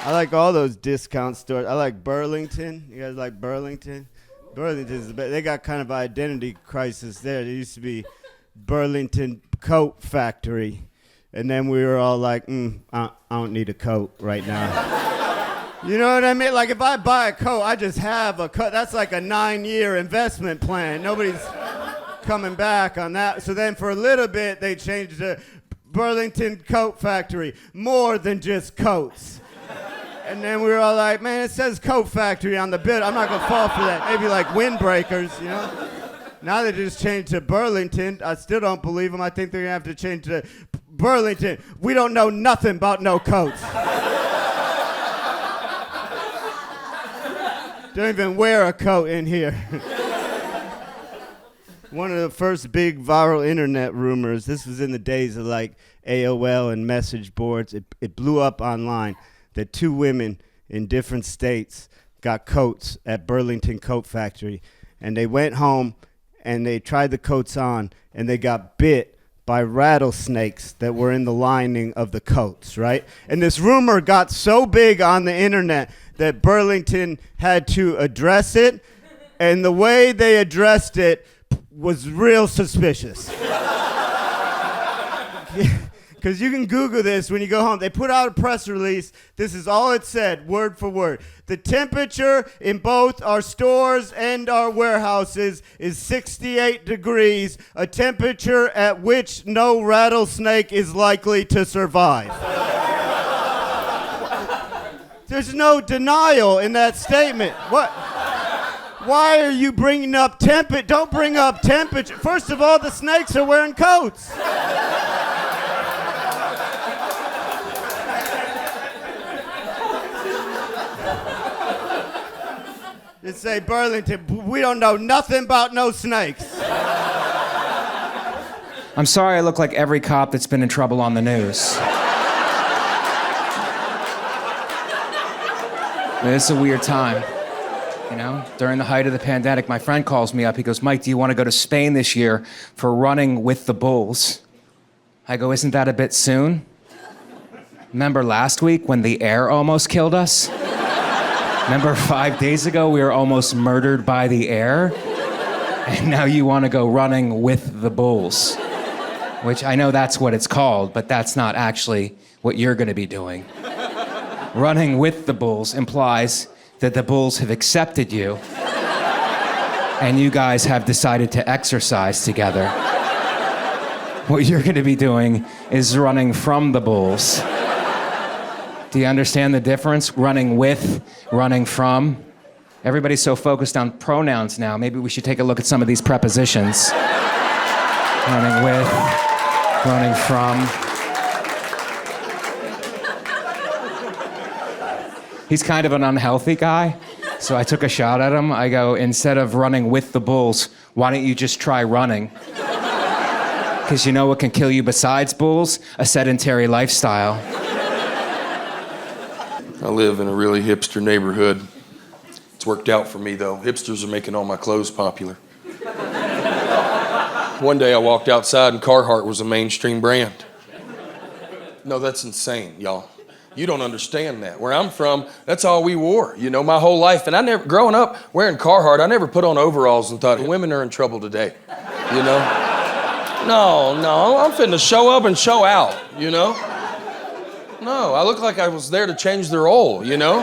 I like all those discount stores. I like Burlington. You guys like Burlington? Burlington's they got kind of an identity crisis there. There used to be Burlington Coat Factory, and then we were all like, I don't need a coat right now. You know what I mean? Like if I buy a coat, I just have a coat. That's like a 9-year investment plan. Nobody's coming back on that. So then for a little bit, they changed to Burlington Coat Factory, more than just coats. And then we were all like, man, it says Coat Factory on the bid. I'm not going to fall for that. Maybe like windbreakers, you know? Now they just changed to Burlington. I still don't believe them. I think they're going to have to change to Burlington. We don't know nothing about no coats. Don't even wear a coat in here. One of the first big viral internet rumors, this was in the days of like AOL and message boards. It blew up online that 2 women in different states got coats at Burlington Coat Factory. And they went home and they tried the coats on and they got bit by rattlesnakes that were in the lining of the coats, right? And this rumor got so big on the internet that Burlington had to address it. And the way they addressed it was real suspicious. Because you can Google this when you go home. They put out a press release. This is all it said, word for word. The temperature in both our stores and our warehouses is 68 degrees, a temperature at which no rattlesnake is likely to survive. There's no denial in that statement. What? Why are you bringing up temperature? Don't bring up temperature. First of all, the snakes are wearing coats. Just say, Burlington, we don't know nothing about no snakes. I'm sorry I look like every cop that's been in trouble on the news. It's a weird time. You know, during the height of the pandemic, my friend calls me up. He goes, Mike, do you want to go to Spain this year for running with the bulls? I go, isn't that a bit soon? Remember last week when the Eyre almost killed us? Remember 5 days ago we were almost murdered by the Eyre? And now you want to go running with the bulls. Which I know that's what it's called, but that's not actually what you're going to be doing. Running with the bulls implies that the bulls have accepted you and you guys have decided to exercise together. What you're going to be doing is running from the bulls. Do you understand the difference? Running with, running from. Everybody's so focused on pronouns now. Maybe we should take a look at some of these prepositions. Running with, running from. He's kind of an unhealthy guy, so I took a shot at him. I go, instead of running with the bulls, why don't you just try running? Because you know what can kill you besides bulls? A sedentary lifestyle. I live in a really hipster neighborhood. It's worked out for me, though. Hipsters are making all my clothes popular. One day I walked outside and Carhartt was a mainstream brand. No, that's insane, y'all. You don't understand that. Where I'm from, that's all we wore, you know, my whole life. And I never, growing up wearing Carhartt, I never put on overalls and thought, women are in trouble today, you know? No, I'm finna show up and show out, you know? No, I look like I was there to change their oil, you know?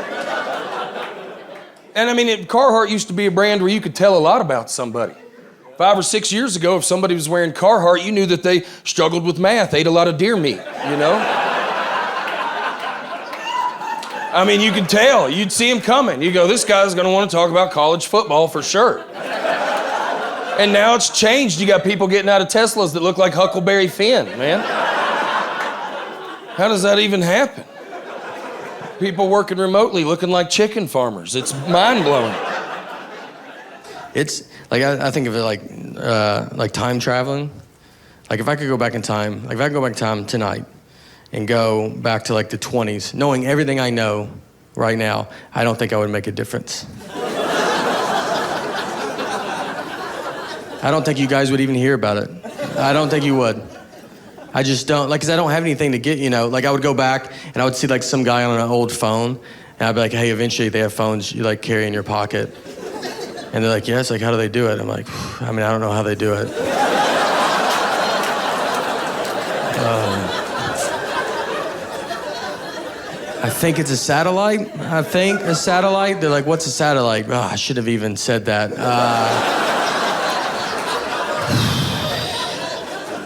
And I mean, Carhartt used to be a brand where you could tell a lot about somebody. 5 or 6 years ago, if somebody was wearing Carhartt, you knew that they struggled with math, ate a lot of deer meat, you know? I mean, you could tell. You'd see him coming. You go, this guy's going to want to talk about college football for sure. And now it's changed. You got people getting out of Teslas that look like Huckleberry Finn, man. How does that even happen? People working remotely looking like chicken farmers. It's mind-blowing. It's like I think of it like time traveling. Like if I could go back in time, like if I could go back in time tonight and go back to like the 20s, knowing everything I know right now, I don't think I would make a difference. I don't think you guys would even hear about it. I don't think you would. I just don't, like, because I don't have anything to get, you know. Like, I would go back, and I would see, like, some guy on an old phone, and I'd be like, hey, eventually they have phones you, like, carry in your pocket. And they're like, yeah, it's like, how do they do it? I'm like, I mean, I don't know how they do it. I think it's a satellite. They're like, what's a satellite? Oh, I should have even said that.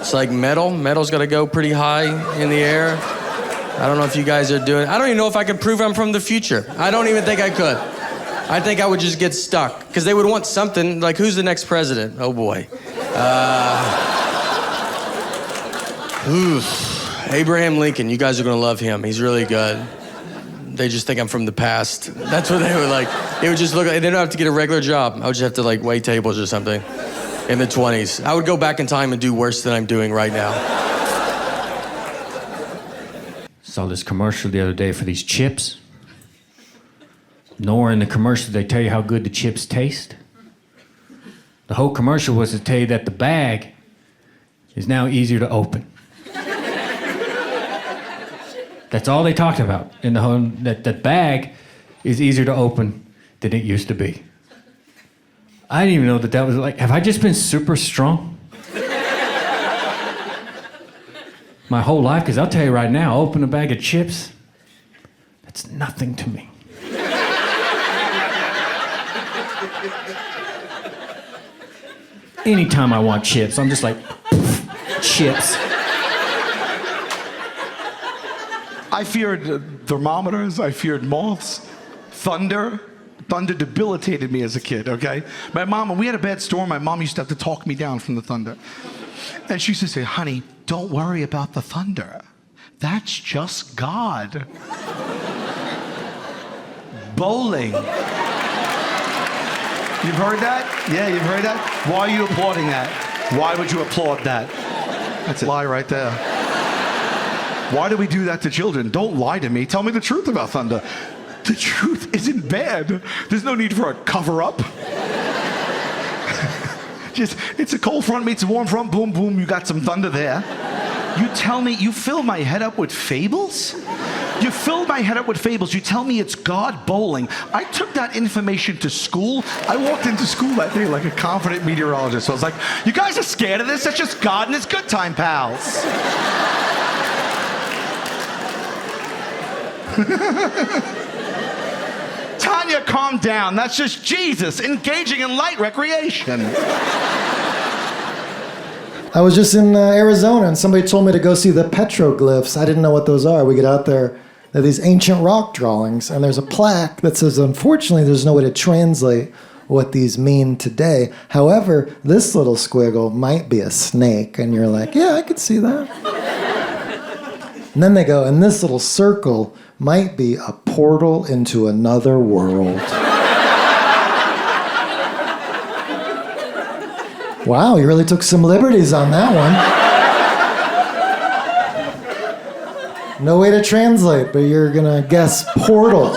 It's like metal. Metal's got to go pretty high in the air. I don't know if you guys are doing. I don't even know if I could prove I'm from the future. I don't even think I could. I think I would just get stuck because they would want something like, who's the next president? Oh boy. Abraham Lincoln. You guys are gonna love him. He's really good. They just think I'm from the past. That's what they would like. They would just look. They don't have to get a regular job. I would just have to like wait tables or something. In the 20s. I would go back in time and do worse than I'm doing right now. Saw this commercial the other day for these chips. Nowhere in the commercial they tell you how good the chips taste. The whole commercial was to tell you that the bag is now easier to open. That's all they talked about in the whole, that the bag is easier to open than it used to be. I didn't even know that was like, have I just been super strong? My whole life, because I'll tell you right now, open a bag of chips, that's nothing to me. Anytime I want chips, I'm just like, chips. I feared thermometers, I feared moths, thunder. Thunder debilitated me as a kid, okay? My mom, when we had a bad storm, my mom used to have to talk me down from the thunder. And she used to say, honey, don't worry about the thunder. That's just God. Bowling. You've heard that? Yeah, you've heard that? Why are you applauding that? Why would you applaud that? That's a lie right there. Why do we do that to children? Don't lie to me. Tell me the truth about thunder. The truth isn't bad. There's no need for a cover-up. Just, it's a cold front meets a warm front, boom, boom, you got some thunder there. You tell me, you fill my head up with fables? You filled my head up with fables. You tell me it's God bowling. I took that information to school. I walked into school that day like a confident meteorologist. So I was like, you guys are scared of this? That's just God and his good time pals. Tanya, calm down. That's just Jesus engaging in light recreation. I was just in Arizona, and somebody told me to go see the petroglyphs. I didn't know what those are. We get out there, they're these ancient rock drawings, and there's a plaque that says, unfortunately, there's no way to translate what these mean today. However, this little squiggle might be a snake, and you're like, yeah, I could see that. And then they go, and this little circle might be a portal into another world. Wow, you really took some liberties on that one. No way to translate, but you're gonna guess portal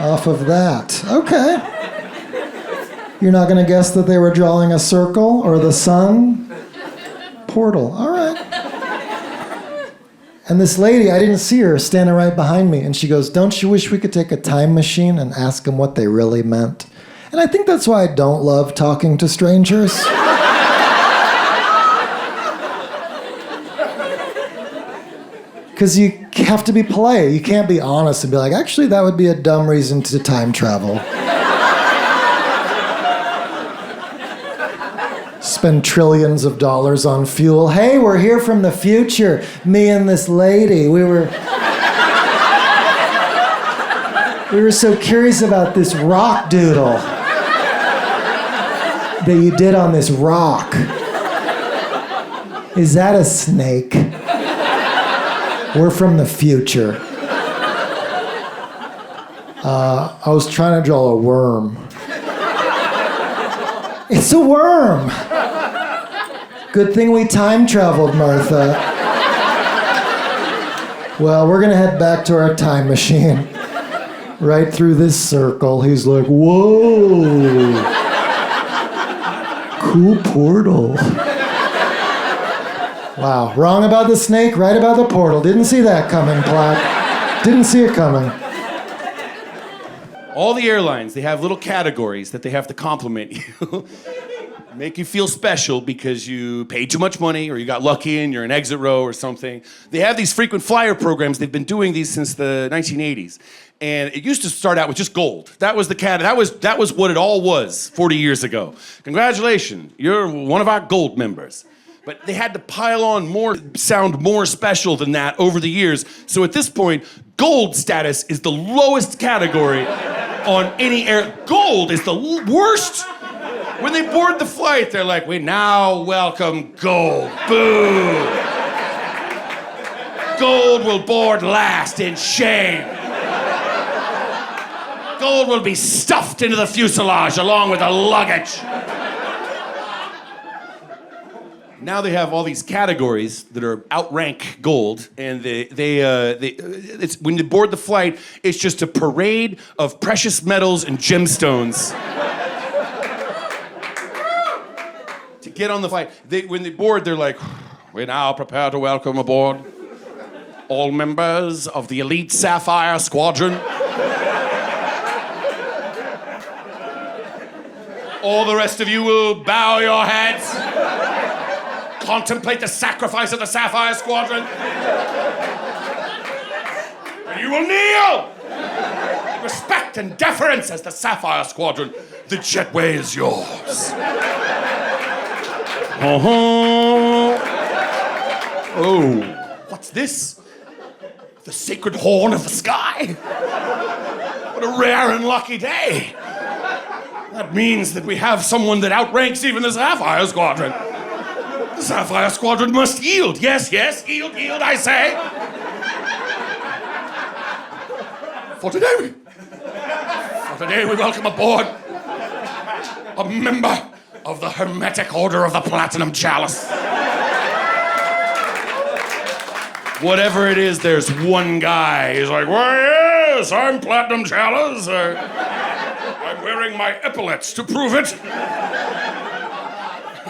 off of that. Okay. You're not gonna guess that they were drawing a circle or the sun? Portal, all right. And this lady, I didn't see her, standing right behind me, and she goes, don't you wish we could take a time machine and ask them what they really meant? And I think that's why I don't love talking to strangers. Because you have to be polite. You can't be honest and be like, actually, that would be a dumb reason to time travel. Spend trillions of dollars on fuel. Hey, we're here from the future. Me and this lady, we were so curious about this rock doodle that you did on this rock. Is that a snake? We're from the future. I was trying to draw a worm. It's a worm. Good thing we time traveled, Martha. Well, we're gonna head back to our time machine. Right through this circle. He's like, whoa. Cool portal. Wow. Wrong about the snake, right about the portal. Didn't see that coming, Black. Didn't see it coming. All the airlines, they have little categories that they have to compliment you. Make you feel special because you paid too much money or you got lucky and you're in exit row or something. They have these frequent flyer programs. They've been doing these since the 1980s. And it used to start out with just gold. That was the that was what it all was 40 years ago. Congratulations, you're one of our gold members. But they had to pile on more, sound more special than that over the years. So at this point, gold status is the lowest category on any air. Gold is the worst. When they board the flight, they're like, we now welcome gold. Boo! Gold will board last in shame. Gold will be stuffed into the fuselage along with the luggage. Now they have all these categories that are outrank gold, and it's when you board the flight, it's just a parade of precious metals and gemstones. To get on the flight, when they board, they're like, we now prepare to welcome aboard all members of the elite Sapphire Squadron. All the rest of you will bow your heads. Contemplate the sacrifice of the Sapphire Squadron. And you will kneel! Respect and deference as the Sapphire Squadron. The jetway is yours. Oh, what's this? The sacred horn of the sky? What a rare and lucky day. That means that we have someone that outranks even the Sapphire Squadron. The Sapphire Squadron must yield. Yes, yield, I say. For today we welcome aboard a member of the Hermetic Order of the Platinum Chalice. Whatever it is, there's one guy. He's like, well, yes, I'm Platinum Chalice. I'm wearing my epaulets to prove it.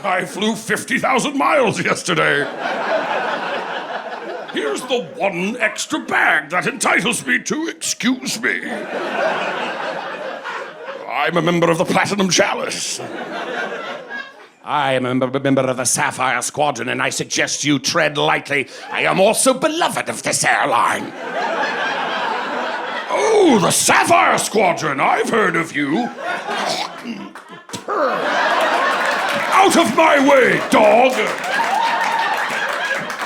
I flew 50,000 miles yesterday. Here's the one extra bag that entitles me to excuse me. I'm a member of the Platinum Chalice. I am a member of the Sapphire Squadron, and I suggest you tread lightly. I am also beloved of this airline. Oh, the Sapphire Squadron! I've heard of you. Out of my way, dog!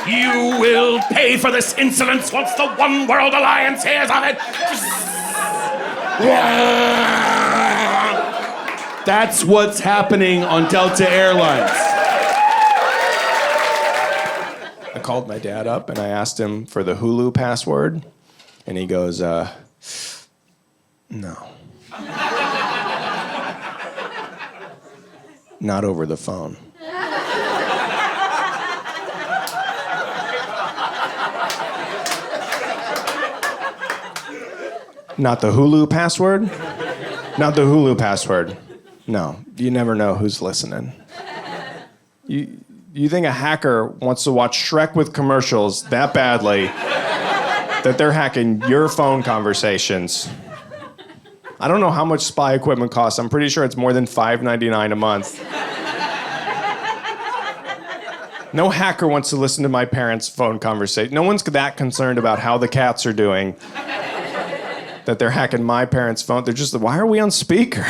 You will pay for this insolence once the One World Alliance hears of it. That's what's happening on Delta Airlines. I called my dad up and I asked him for the Hulu password, and he goes, no. Not over the phone. Not the Hulu password? Not the Hulu password. No, you never know who's listening. You think a hacker wants to watch Shrek with commercials that badly that they're hacking your phone conversations? I don't know how much spy equipment costs. I'm pretty sure it's more than $5.99 a month. No hacker wants to listen to my parents' phone conversation. No one's that concerned about how the cats are doing that they're hacking my parents' phone. They're just, why are we on speaker?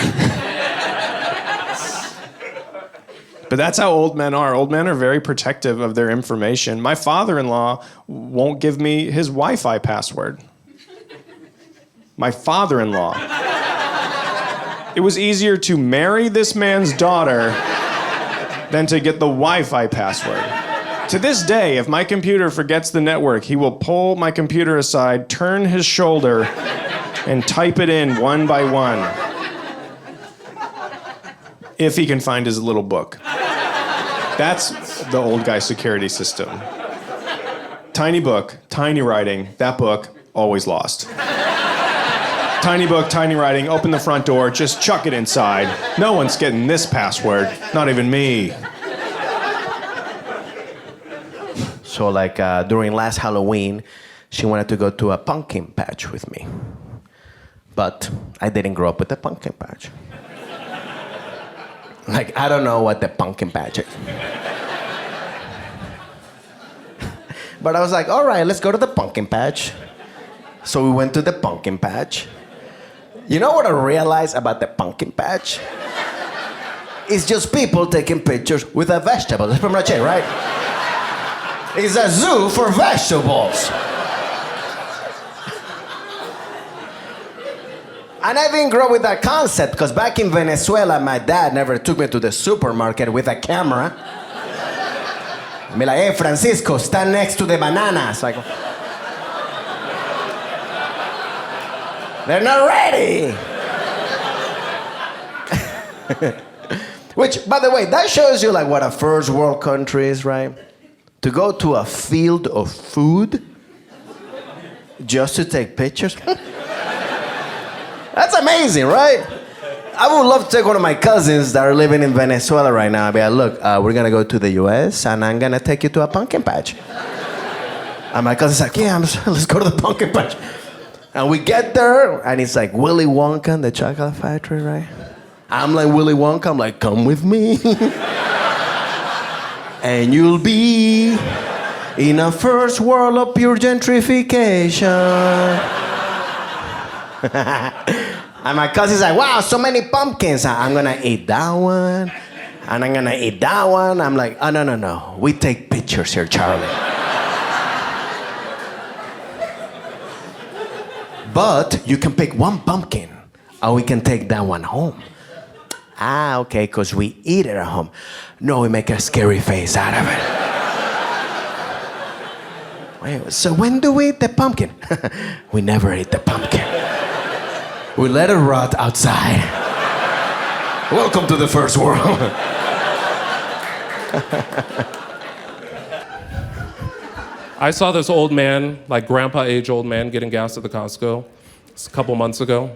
But that's how old men are. Old men are very protective of their information. My father-in-law won't give me his Wi-Fi password. My father-in-law. It was easier to marry this man's daughter than to get the Wi-Fi password. To this day, if my computer forgets the network, he will pull my computer aside, turn his shoulder, and type it in one by one. If he can find his little book. That's the old guy security system. Tiny book, tiny writing, that book, always lost. Tiny book, tiny writing, open the front door, just chuck it inside. No one's getting this password, not even me. So like during last Halloween, she wanted to go to a pumpkin patch with me. But I didn't grow up with a pumpkin patch. Like, I don't know what the pumpkin patch is. But I was like, all right, let's go to the pumpkin patch. So we went to the pumpkin patch. You know what I realized about the pumpkin patch? It's just people taking pictures with a vegetable. That's pretty much it, right? It's a zoo for vegetables. And I didn't grow up with that concept because back in Venezuela, my dad never took me to the supermarket with a camera. Be like, hey, Francisco, stand next to the bananas. Like, they're not ready. Which, by the way, that shows you like what a first world country is, right? To go to a field of food just to take pictures. That's amazing, right? I would love to take one of my cousins that are living in Venezuela right now and be like, look, we're gonna go to the US and I'm gonna take you to a pumpkin patch. And my cousin's like, yeah, let's go to the pumpkin patch. And we get there and it's like Willy Wonka and the chocolate factory, right? I'm like Willy Wonka, I'm like, come with me. And you'll be in a first world of pure gentrification. And my cousin's like, wow, so many pumpkins. I'm gonna eat that one, and I'm gonna eat that one. I'm like, oh, no. We take pictures here, Charlie. But you can pick one pumpkin, and we can take that one home. Ah, okay, because we eat it at home. No, we make a scary face out of it. Wait, so when do we eat the pumpkin? We never eat the pumpkin. We let it rot outside. Welcome to the first world. I saw this old man, like grandpa-age old man, getting gas at the Costco a couple months ago.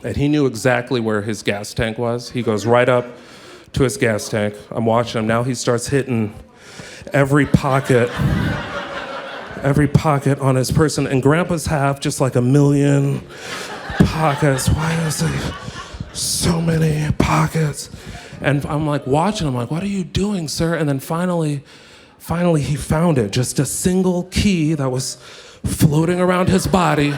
And he knew exactly where his gas tank was. He goes right up to his gas tank. I'm watching him. Now he starts hitting every pocket on his person. And grandpas have just like 1 million pockets. Why is there so many pockets? And I'm like watching him, like, what are you doing, sir? And then finally he found it. Just a single key that was floating around his body.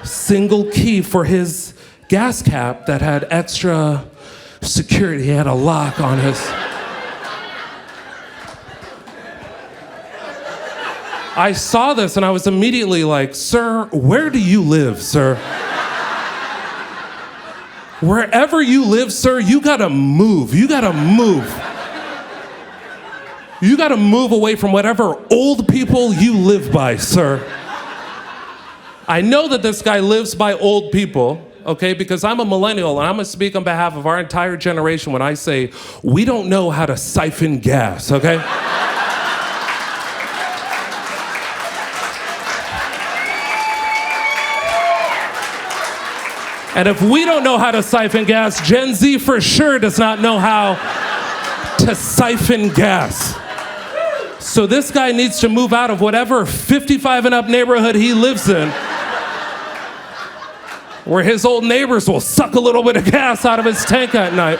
Single key for his gas cap that had extra security. He had a lock on his. I saw this and I was immediately like, sir, where do you live, sir? Wherever you live, sir, you gotta move. You gotta move. You gotta move away from whatever old people you live by, sir. I know that this guy lives by old people, okay, because I'm a millennial and I'm gonna speak on behalf of our entire generation when I say we don't know how to siphon gas, okay? And if we don't know how to siphon gas, Gen Z for sure does not know how to siphon gas. So this guy needs to move out of whatever 55 and up neighborhood he lives in, where his old neighbors will suck a little bit of gas out of his tank at night.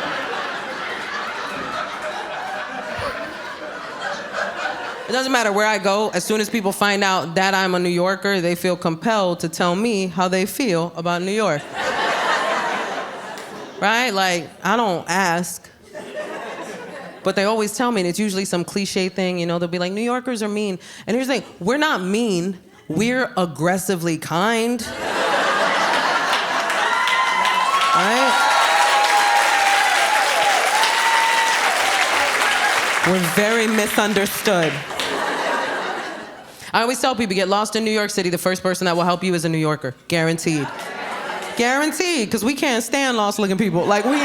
It doesn't matter where I go. As soon as people find out that I'm a New Yorker, they feel compelled to tell me how they feel about New York. Right? Like, I don't ask. But they always tell me, and it's usually some cliche thing, you know, they'll be like, New Yorkers are mean. And here's the thing, we're not mean, we're aggressively kind. Right? We're very misunderstood. I always tell people, get lost in New York City, the first person that will help you is a New Yorker. Guaranteed. Guaranteed, because we can't stand lost-looking people. Like, we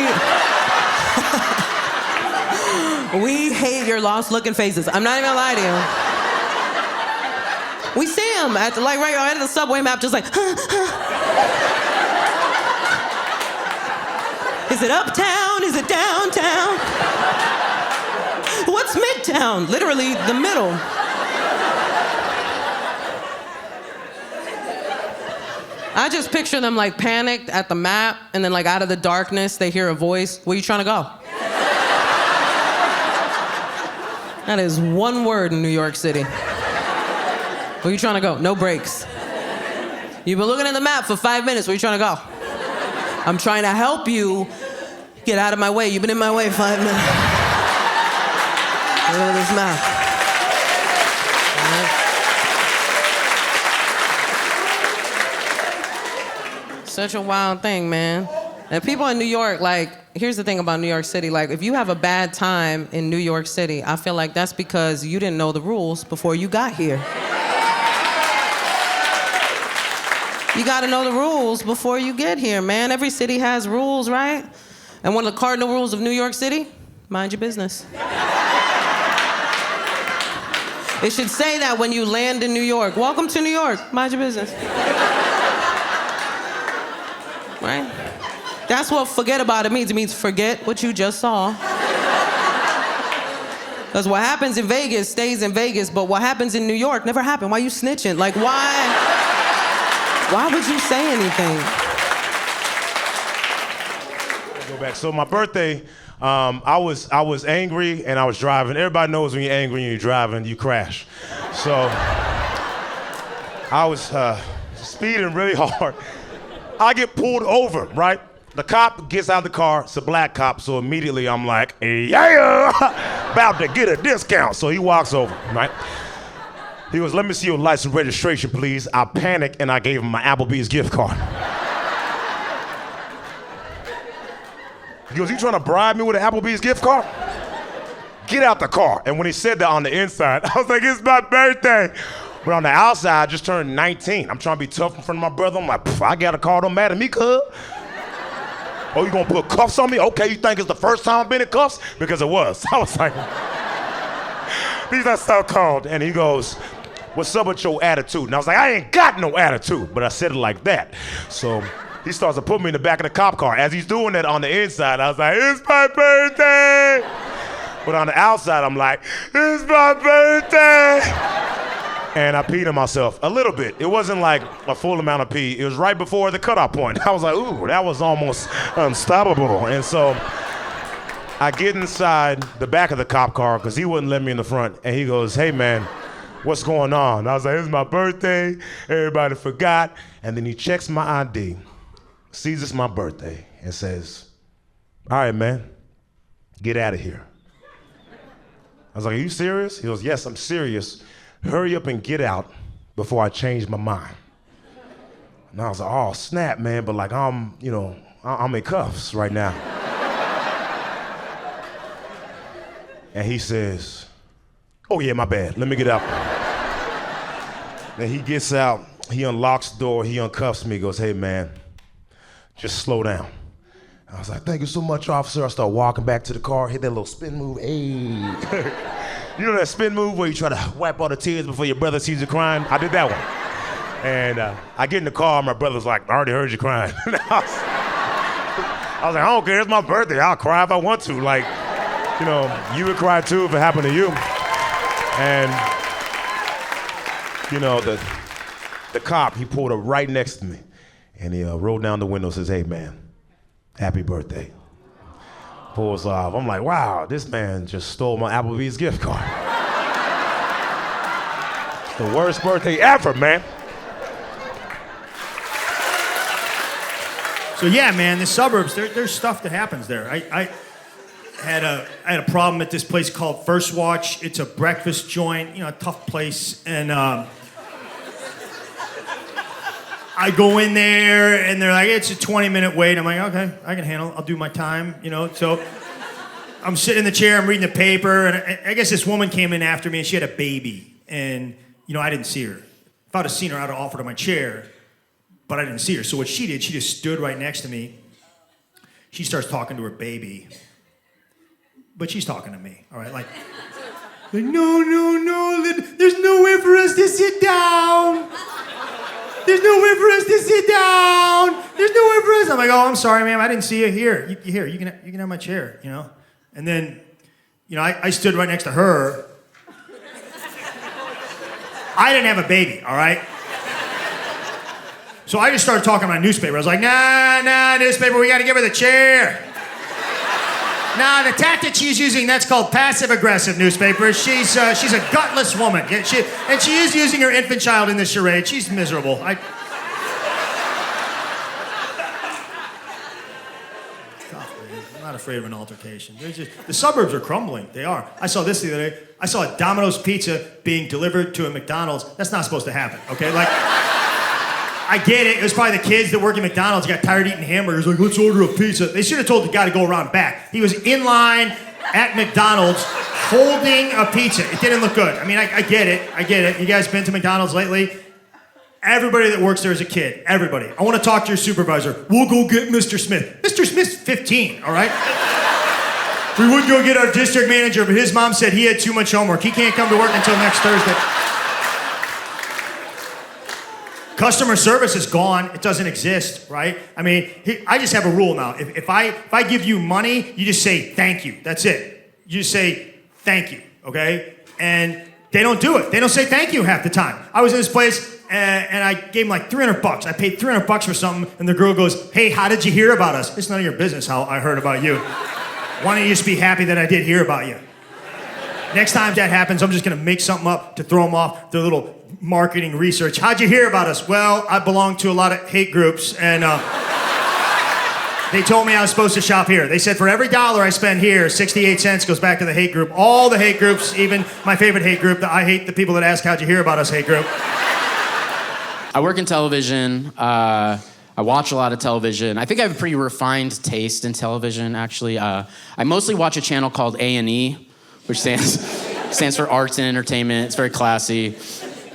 hate your lost-looking faces. I'm not even gonna lie to you. We see them at the, like, right at the subway map, just like, Is it uptown? Is it downtown? What's midtown? Midtown, literally the middle. I just picture them like panicked at the map, and then like out of the darkness, they hear a voice. Where you trying to go? That is one word in New York City. Where you trying to go? No breaks. You've been looking at the map for 5 minutes. Where you trying to go? I'm trying to help you get out of my way. You've been in my way 5 minutes. Look at this map. Such a wild thing, man. And people in New York, like, here's the thing about New York City. Like, if you have a bad time in New York City, I feel like that's because you didn't know the rules before you got here. You gotta know the rules before you get here, man. Every city has rules, right? And one of the cardinal rules of New York City, mind your business. It should say that when you land in New York. Welcome to New York, mind your business. Right? That's what forget about it means. It means forget what you just saw. Because what happens in Vegas stays in Vegas, but what happens in New York never happened. Why you snitching? Like, why would you say anything? Go back. So my birthday, I was angry and I was driving. Everybody knows when you're angry and you're driving, you crash. So I was speeding really hard. I get pulled over, right? The cop gets out of the car. It's a black cop, so immediately I'm like, yeah, about to get a discount. So he walks over, right? He goes, let me see your license registration, please. I panicked and I gave him my Applebee's gift card. He goes, you trying to bribe me with an Applebee's gift card? Get out the car. And when he said that on the inside, I was like, it's my birthday. But on the outside, I just turned 19. I'm trying to be tough in front of my brother. I'm like, I got a car, don't matter to me, cuz. Oh, you gonna put cuffs on me? Okay, you think it's the first time I've been in cuffs? Because it was. I was like, these are so cold. And he goes, what's up with your attitude? And I was like, I ain't got no attitude. But I said it like that. So he starts to put me in the back of the cop car. As he's doing that on the inside, I was like, it's my birthday. But on the outside, I'm like, it's my birthday. And I peed on myself a little bit. It wasn't like a full amount of pee. It was right before the cutoff point. I was like, ooh, that was almost unstoppable. And so I get inside the back of the cop car because he wouldn't let me in the front. And he goes, hey, man, what's going on? I was like, it's my birthday. Everybody forgot. And then he checks my ID, sees it's my birthday, and says, all right, man, get out of here. I was like, are you serious? He goes, yes, I'm serious. Hurry up and get out before I change my mind. And I was like, oh, snap, man, but like I'm in cuffs right now. And he says, oh yeah, my bad, let me get out. Then he gets out, he unlocks the door, he uncuffs me, goes, hey man, just slow down. I was like, thank you so much, officer. I start walking back to the car, hit that little spin move, hey. You know that spin move where you try to wipe all the tears before your brother sees you crying? I did that one. And I get in the car, my brother's like, I already heard you crying. I was like, I don't care, it's my birthday. I'll cry if I want to. Like, you know, you would cry too if it happened to you. And, you know, the cop, he pulled up right next to me. And he rolled down the window and says, hey man, happy birthday. Pulls off. I'm like, wow, this man just stole my Applebee's gift card. It's the worst birthday ever, man. So yeah, man, the suburbs, there's stuff that happens there. I had a problem at this place called First Watch. It's a breakfast joint, you know, a tough place. And I go in there and they're like, it's a 20-minute wait. I'm like, okay, I can handle it. I'll do my time, you know. So I'm sitting in the chair, I'm reading the paper, and I guess this woman came in after me and she had a baby. And, you know, I didn't see her. If I'd have seen her, I'd have offered her my chair, but I didn't see her. So what she did, she just stood right next to me. She starts talking to her baby, but she's talking to me, all right? Like no, there's nowhere for us to sit down. There's nowhere for us to sit down. There's nowhere for us. I'm like, oh, I'm sorry, ma'am. I didn't see you. Here, you can have my chair, you know? And then I stood right next to her. I didn't have a baby, all right? So I just started talking about newspaper. I was like, nah, newspaper, we gotta give her the chair. Nah, the tactic she's using, that's called passive-aggressive newspaper. She's a gutless woman. And she is using her infant child in this charade. She's miserable. I'm not afraid of an altercation. The suburbs are crumbling. They are. I saw this the other day. I saw a Domino's pizza being delivered to a McDonald's. That's not supposed to happen, okay? I get it. It was probably the kids that work at McDonald's got tired eating hamburgers. Like, let's order a pizza. They should have told the guy to go around back. He was in line at McDonald's holding a pizza. It didn't look good. I mean, I get it. You guys been to McDonald's lately? Everybody that works there is a kid. Everybody. I want to talk to your supervisor. We'll go get Mr. Smith. Mr. Smith's 15, all right? We would go get our district manager, but his mom said he had too much homework. He can't come to work until next Thursday. Customer service is gone. It doesn't exist, right? I mean, I just have a rule now. If I give you money, you just say thank you. That's it. You just say thank you, okay? And they don't do it. They don't say thank you half the time. I was in this place and I gave them like $300. I paid $300 for something, and the girl goes, "Hey, how did you hear about us?" It's none of your business how I heard about you. Why don't you just be happy that I did hear about you? Next time that happens, I'm just gonna make something up to throw them off their little marketing research. How'd you hear about us? Well, I belong to a lot of hate groups, and they told me I was supposed to shop here. They said for every $1 I spend here, 68 cents goes back to the hate group. All the hate groups, even my favorite hate group, the I hate the people that ask how'd you hear about us hate group. I work in television. I watch a lot of television. I think I have a pretty refined taste in television, actually. I mostly watch a channel called A&E, which stands for Arts and Entertainment. It's very classy.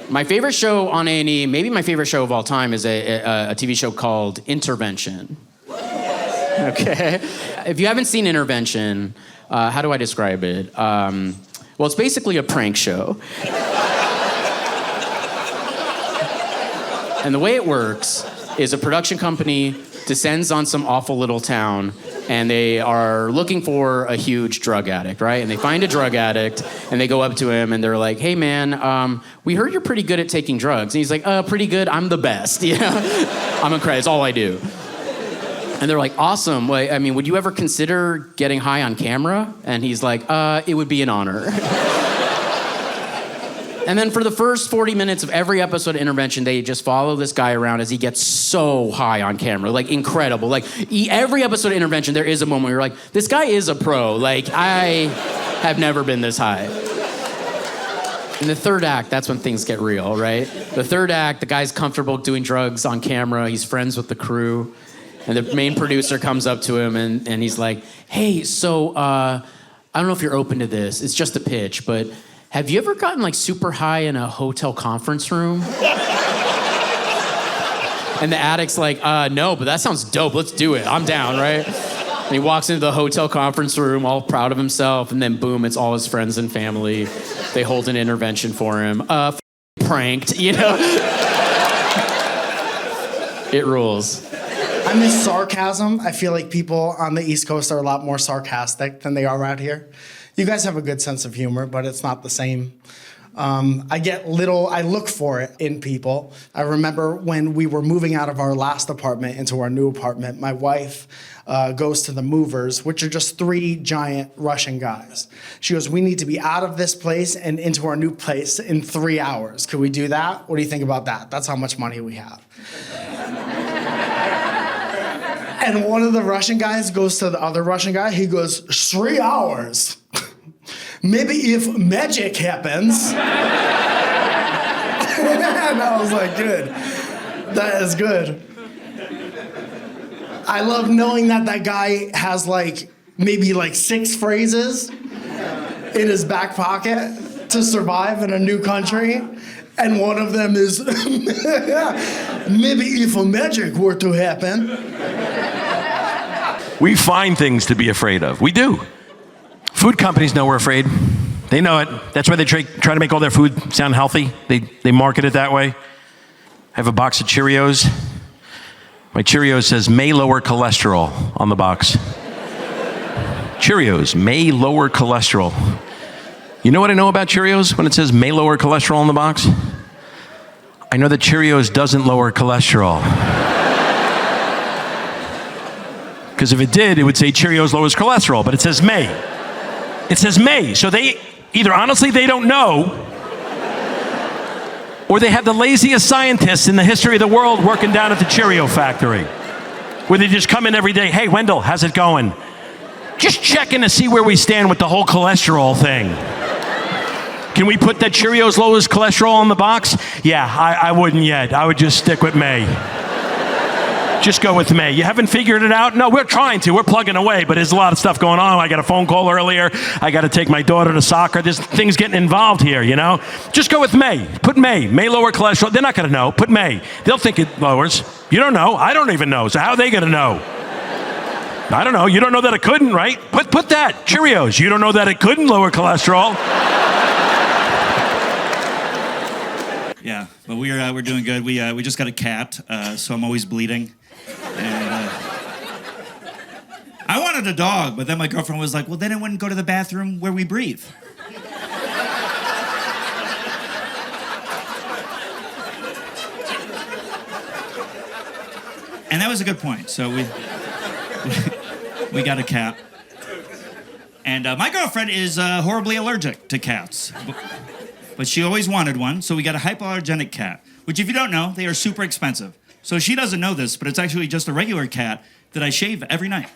My favorite show on A&E, maybe my favorite show of all time, is a TV show called Intervention. Okay? If you haven't seen Intervention, how do I describe it? Well, it's basically a prank show. And the way it works is a production company descends on some awful little town, and they are looking for a huge drug addict, right? And they find a drug addict, and they go up to him, and they're like, "Hey, man, we heard you're pretty good at taking drugs." And he's like, "Pretty good? I'm the best." I'm incredible. It's all I do. And they're like, "Awesome. Well, I mean, would you ever consider getting high on camera?" And he's like, "It would be an honor." And then for the first 40 minutes of every episode of Intervention, they just follow this guy around as he gets so high on camera, like incredible. Like every episode of Intervention, there is a moment where you're like, this guy is a pro. Like I have never been this high. In the third act, that's when things get real, right? The third act, the guy's comfortable doing drugs on camera. He's friends with the crew. And the main producer comes up to him and he's like, "Hey, so I don't know if you're open to this. It's just a pitch, but have you ever gotten like super high in a hotel conference room?" And the addict's like, "No, but that sounds dope. Let's do it. I'm down, right?" And he walks into the hotel conference room all proud of himself, and then boom, it's all his friends and family. They hold an intervention for him. Pranked, you know? It rules. I miss sarcasm. I feel like people on the East Coast are a lot more sarcastic than they are around here. You guys have a good sense of humor, but it's not the same. I look for it in people. I remember when we were moving out of our last apartment into our new apartment, my wife goes to the movers, which are just 3 giant Russian guys. She goes, "We need to be out of this place and into our new place in 3 hours. Could we do that? What do you think about that? That's how much money we have." And one of the Russian guys goes to the other Russian guy. He goes, "3 hours. Maybe if magic happens." And I was like, good. That is good. I love knowing that guy has maybe 6 phrases in his back pocket to survive in a new country. And one of them is, "Maybe if a magic were to happen." We find things to be afraid of. We do. Food companies know we're afraid. They know it. That's why they try to make all their food sound healthy. They market it that way. I have a box of Cheerios. My Cheerios says may lower cholesterol on the box. Cheerios may lower cholesterol. You know what I know about Cheerios when it says may lower cholesterol in the box? I know that Cheerios doesn't lower cholesterol. Because if it did, it would say Cheerios lowers cholesterol, but it says may. It says may. So they either honestly they don't know, or they have the laziest scientists in the history of the world working down at the Cheerio factory, where they just come in every day. Hey, Wendell, how's it going? Just checking to see where we stand with the whole cholesterol thing. Can we put that Cheerios lowers cholesterol in the box? Yeah, I wouldn't yet. I would just stick with may. Just go with May. You haven't figured it out? No, we're trying to. We're plugging away, but there's a lot of stuff going on. I got a phone call earlier. I got to take my daughter to soccer. There's things getting involved here, you know? Just go with May. Put May. May lower cholesterol. They're not going to know. Put May. They'll think it lowers. You don't know. I don't even know. So how are they going to know? I don't know. You don't know that it couldn't, right? Put that. Cheerios. You don't know that it couldn't lower cholesterol. Yeah, but we're doing good. We just got a cat, so I'm always bleeding. And I wanted a dog, but then my girlfriend was like, well, then it wouldn't go to the bathroom where we breathe. And that was a good point. So we got a cat. And my girlfriend is horribly allergic to cats. But she always wanted one, so we got a hypoallergenic cat, which if you don't know, they are super expensive. So she doesn't know this, but it's actually just a regular cat that I shave every night.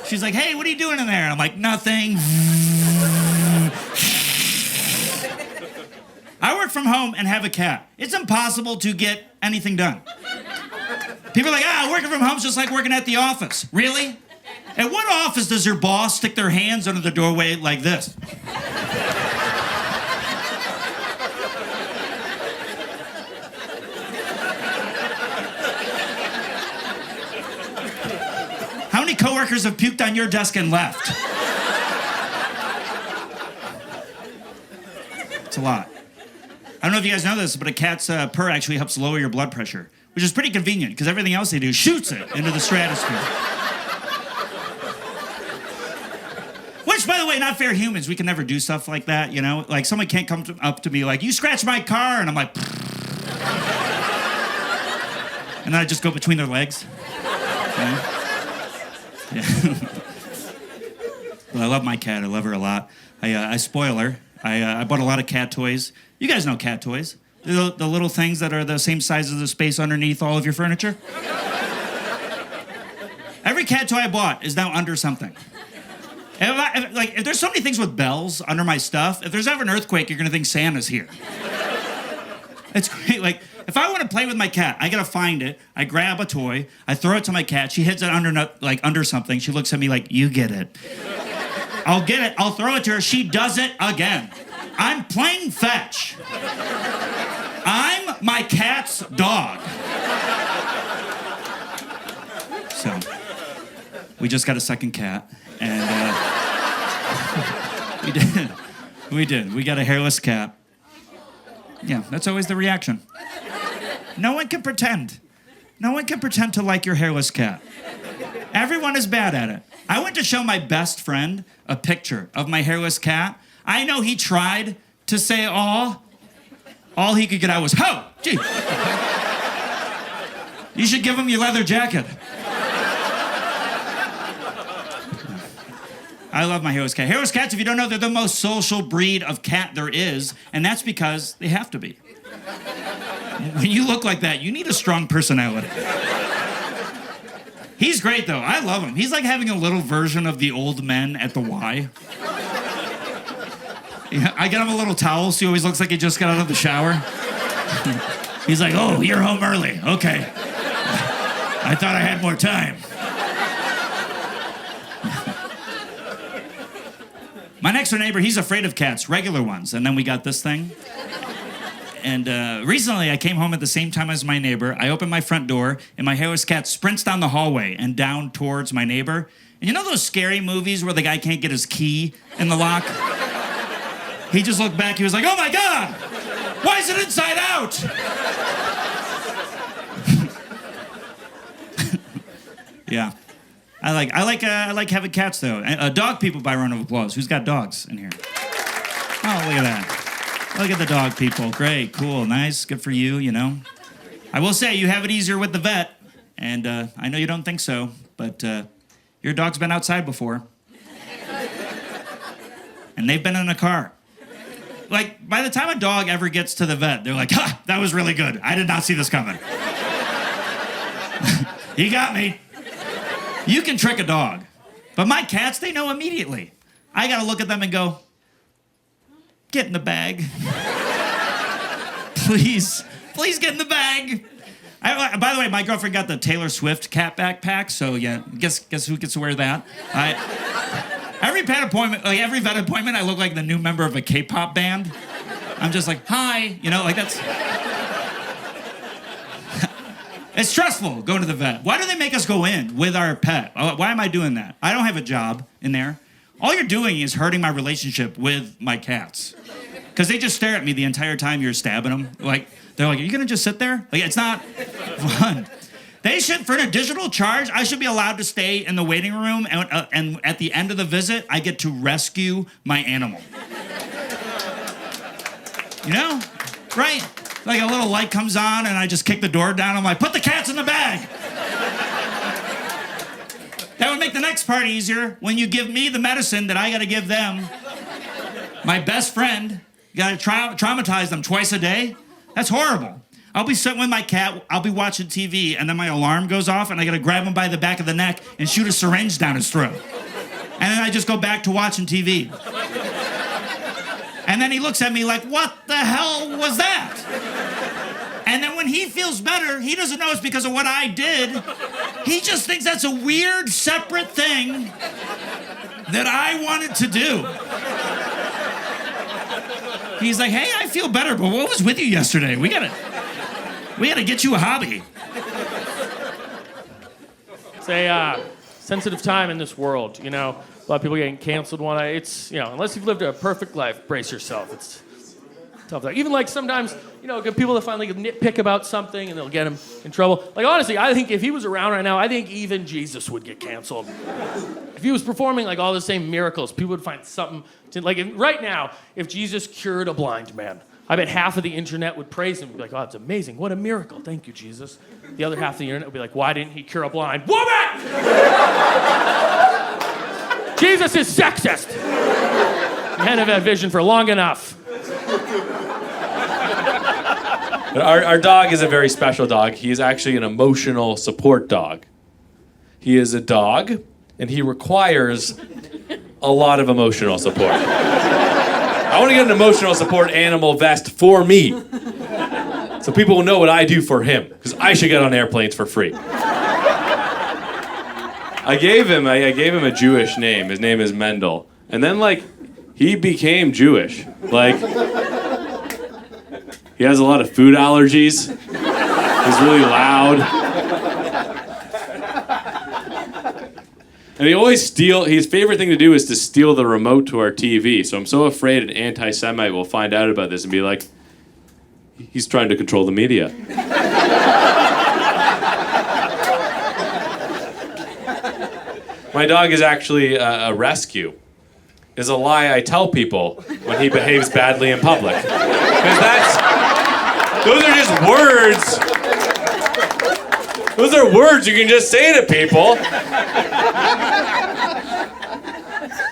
She's like, hey, what are you doing in there? And I'm like, nothing. I work from home and have a cat. It's impossible to get anything done. People are like, working from home is just like working at the office. Really? At what office does your boss stick their hands under the doorway like this? How many coworkers have puked on your desk and left? It's a lot. I don't know if you guys know this, but a cat's purr actually helps lower your blood pressure, which is pretty convenient because everything else they do shoots it into the stratosphere. Which, by the way, not fair humans. We can never do stuff like that, you know? Like, someone can't come up to me like, you scratched my car, and I'm like, and then I just go between their legs. Yeah. Well, I love my cat. I love her a lot. I spoil her. I bought a lot of cat toys. You guys know cat toys. The little things that are the same size as the space underneath all of your furniture. Every cat toy I bought is now under something. If there's so many things with bells under my stuff, if there's ever an earthquake, you're gonna think Santa's here. It's great. Like, if I want to play with my cat, I gotta find it. I grab a toy, I throw it to my cat. She hits it under something. She looks at me like, "You get it." I'll get it. I'll throw it to her. She does it again. I'm playing fetch. I'm my cat's dog. So, we just got a second cat. And we did. We got a hairless cat. Yeah, that's always the reaction. No one can pretend. No one can pretend to like your hairless cat. Everyone is bad at it. I went to show my best friend a picture of my hairless cat. I know he tried to say aw. All he could get out was, ho, gee. You should give him your leather jacket. I love my hairless cat. Hairless cats, if you don't know, they're the most social breed of cat there is, and that's because they have to be. When you look like that, you need a strong personality. He's great, though. I love him. He's like having a little version of the old men at the Y. Yeah, I get him a little towel, so he always looks like he just got out of the shower. He's like, oh, you're home early. Okay. I thought I had more time. My next door neighbor, he's afraid of cats, regular ones. And then we got this thing. And recently, I came home at the same time as my neighbor. I opened my front door, and my hairless cat sprints down the hallway and down towards my neighbor. And you know those scary movies where the guy can't get his key in the lock? He just looked back. He was like, oh, my God! Why is it inside out? Yeah. I like having cats though. Dog people by round of applause. Who's got dogs in here? Oh, look at that. Look at the dog people. Great, cool, nice, good for you, you know. I will say you have it easier with the vet, and I know you don't think so, but your dog's been outside before. And they've been in a car. Like, by the time a dog ever gets to the vet, they're like, ha, that was really good. I did not see this coming. He got me. You can trick a dog. But my cats, they know immediately. I gotta look at them and go, get in the bag. Please get in the bag. By the way, my girlfriend got the Taylor Swift cat backpack, so yeah, guess who gets to wear that? Every vet appointment, I look like the new member of a K-pop band. I'm just like, hi, you know, like that's... It's stressful going to the vet. Why do they make us go in with our pet? Why am I doing that? I don't have a job in there. All you're doing is hurting my relationship with my cats. Because they just stare at me the entire time you're stabbing them. Like, they're like, are you gonna just sit there? Like, it's not fun. They should, for an additional charge, I should be allowed to stay in the waiting room, and at the end of the visit, I get to rescue my animal. You know? Right? Like a little light comes on, and I just kick the door down. I'm like, put the cats in the bag. That would make the next part easier when you give me the medicine that I gotta give them. My best friend, you gotta traumatize them twice a day. That's horrible. I'll be sitting with my cat, I'll be watching TV, and then my alarm goes off, and I gotta grab him by the back of the neck and shoot a syringe down his throat. And then I just go back to watching TV. And then he looks at me like, what the hell was that? And then when he feels better, he doesn't know it's because of what I did. He just thinks that's a weird, separate thing that I wanted to do. He's like, hey, I feel better, but what was with you yesterday? We gotta get you a hobby. It's a sensitive time in this world, you know. A lot of people getting canceled one night. It's, you know, unless you've lived a perfect life, brace yourself. It's tough. Even like sometimes, you know, good people that finally nitpick about something and they'll get him in trouble. Like honestly, I think if he was around right now, I think even Jesus would get canceled. If he was performing like all the same miracles, people would find something to, like right now, if Jesus cured a blind man, I bet half of the internet would praise him and be like, oh, it's amazing. What a miracle. Thank you, Jesus. The other half of the internet would be like, why didn't he cure a blind woman? Jesus is sexist. Men have had vision for long enough. Our dog is a very special dog. He is actually an emotional support dog. He is a dog, and he requires a lot of emotional support. I want to get an emotional support animal vest for me, so people will know what I do for him, because I should get on airplanes for free. I gave him a Jewish name. His name is Mendel. And then, like, he became Jewish. Like, he has a lot of food allergies. He's really loud. And his favorite thing to do is to steal the remote to our TV. So I'm so afraid an anti-Semite will find out about this and be like, he's trying to control the media. My dog is actually a rescue. Is a lie I tell people when he behaves badly in public. Because those are just words. Those are words you can just say to people.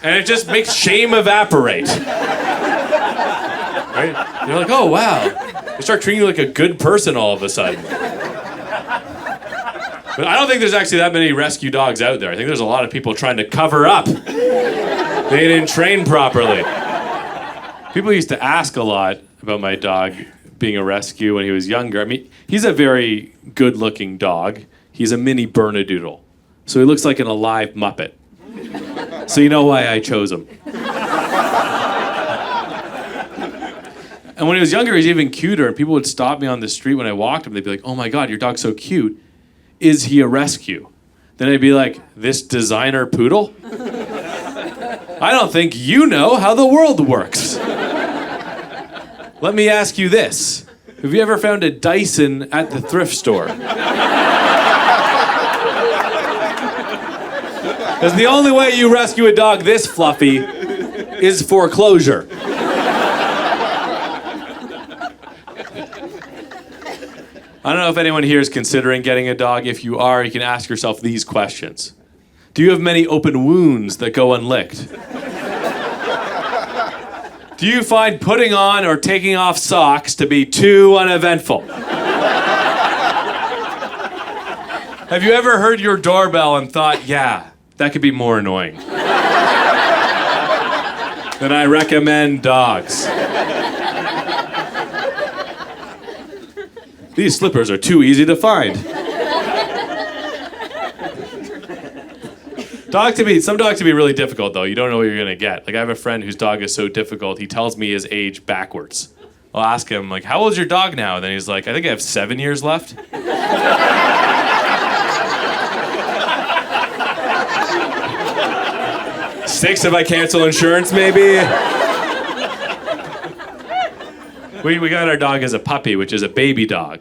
And it just makes shame evaporate. Right? You're like, oh wow. They start treating you like a good person all of a sudden. But I don't think there's actually that many rescue dogs out there. I think there's a lot of people trying to cover up. They didn't train properly. People used to ask a lot about my dog being a rescue when he was younger. I mean, he's a very good-looking dog. He's a mini Bernedoodle. So he looks like an alive Muppet. So you know why I chose him. And when he was younger, he was even cuter, and people would stop me on the street when I walked him. They'd be like, oh my God, your dog's so cute. Is he a rescue? Then I'd be like, this designer poodle? I don't think you know how the world works. Let me ask you this. Have you ever found a Dyson at the thrift store? Because the only way you rescue a dog this fluffy is foreclosure. I don't know if anyone here is considering getting a dog. If you are, you can ask yourself these questions. Do you have many open wounds that go unlicked? Do you find putting on or taking off socks to be too uneventful? Have you ever heard your doorbell and thought, yeah, that could be more annoying? Then I recommend dogs. These slippers are too easy to find. Some dogs can be really difficult, though. You don't know what you're gonna get. Like, I have a friend whose dog is so difficult, he tells me his age backwards. I'll ask him, like, how old's your dog now? And then he's like, I think I have 7 years left. 6 if I cancel insurance, maybe. We got our dog as a puppy, which is a baby dog.